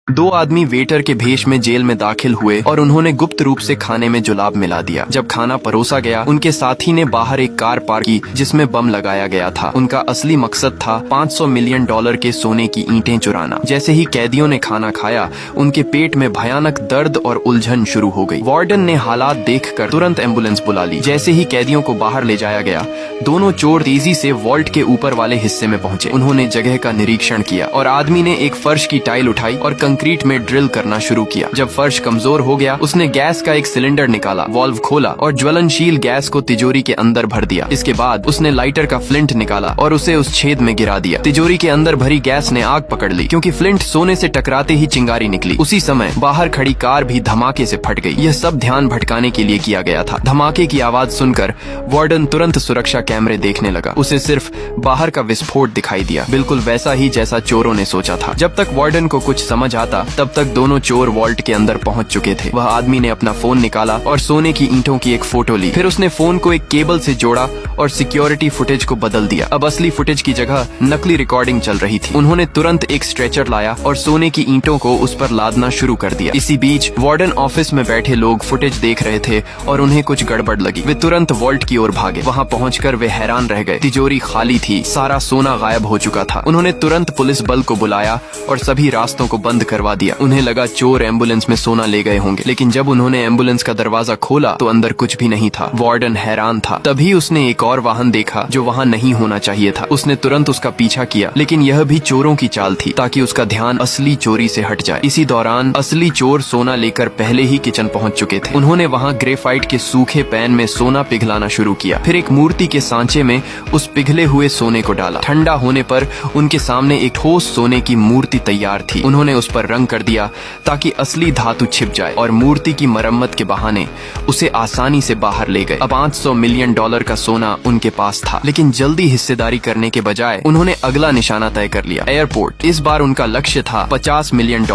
दो आदमी वेटर के भेष में जेल में दाखिल हुए और उन्होंने गुप्त रूप से खाने में जुलाब मिला दिया। जब खाना परोसा गया, उनके साथी ने बाहर एक कार पार्क की जिसमें बम लगाया गया था। उनका असली मकसद था $500 मिलियन के सोने की ईंटें चुराना। जैसे ही कैदियों ने खाना खाया, उनके पेट में भयानक दर्द और उलझन शुरू हो गई। वार्डन ने हालात देखकर तुरंत एम्बुलेंस बुला ली। जैसे ही कैदियों को बाहर ले जाया गया, दोनों चोर तेजी से वॉल्ट के ऊपर वाले हिस्से में पहुंचे। उन्होंने जगह का निरीक्षण किया और आदमी ने एक फर्श की टाइल उठाई और कंक्रीट में ड्रिल करना शुरू किया। जब फर्श कमजोर हो गया, उसने गैस का एक सिलेंडर निकाला, वाल्व खोला और ज्वलनशील गैस को तिजोरी के अंदर भर दिया। इसके बाद उसने लाइटर का फ्लिंट निकाला और उसे उस छेद में गिरा दिया। तिजोरी के अंदर भरी गैस ने आग पकड़ ली क्योंकि फ्लिंट सोने से टकराते ही चिंगारी निकली। उसी समय बाहर खड़ी कार भी धमाके से फट गई। यह सब ध्यान भटकाने के लिए किया गया था। धमाके की आवाज सुनकर वार्डन तुरंत सुरक्षा कैमरे देखने लगा। उसे सिर्फ बाहर का विस्फोट दिखाई दिया, बिल्कुल वैसा ही जैसा चोरों ने सोचा था। जब तक वार्डन को कुछ समझ आता, तब तक दोनों चोर वॉल्ट के अंदर पहुंच चुके थे। वह आदमी ने अपना फोन निकाला और सोने की ईंटों की एक फोटो ली। फिर उसने फोन को एक केबल से जोड़ा और सिक्योरिटी फुटेज को बदल दिया। अब असली फुटेज की जगह नकली रिकॉर्डिंग चल रही थी। उन्होंने तुरंत एक स्ट्रेचर लाया और सोने की ईंटों को उस पर लादना शुरू कर दिया। इसी बीच वार्डन ऑफिस में बैठे लोग फुटेज देख रहे थे और उन्हें कुछ गड़बड़ लगी। वे तुरंत वॉल्ट की ओर भागे। वहां पहुंचकर वे हैरान रह गए। तिजोरी खाली थी, सारा सोना गायब हो चुका था। उन्होंने तुरंत पुलिस बल को बुलाया और सभी रास्तों को बंद करवा दिया। उन्हें लगा चोर एम्बुलेंस में सोना ले गए होंगे, लेकिन जब उन्होंने एम्बुलेंस का दरवाजा खोला तो अंदर कुछ भी नहीं था। वार्डन हैरान था। तभी उसने एक और वाहन देखा जो वहां नहीं होना चाहिए था। उसने तुरंत उसका पीछा किया, लेकिन यह भी चोरों की चाल थी ताकि उसका ध्यान असली चोरी से हट जाए। इसी दौरान असली चोर सोना लेकर पहले ही किचन पहुंच चुके थे। उन्होंने वहां ग्रेफाइट के सूखे पैन में सोना पिघलाना शुरू किया। फिर एक मूर्ति के सांचे में उस पिघले हुए सोने को डाला। ठंडा होने पर उनके सामने एक ठोस सोने की मूर्ति तैयार थी। उन्होंने उस पर रंग कर दिया ताकि असली धातु छिप जाए और मूर्ति की मरम्मत के बहाने उसे आसानी से बाहर ले गए। अब $500 मिलियन का सोना उनके पास था, लेकिन जल्दी हिस्सेदारी करने के बजाय उन्होंने अगला निशाना तय कर लिया, एयरपोर्ट। इस बार उनका लक्ष्य था $50 मिलियन।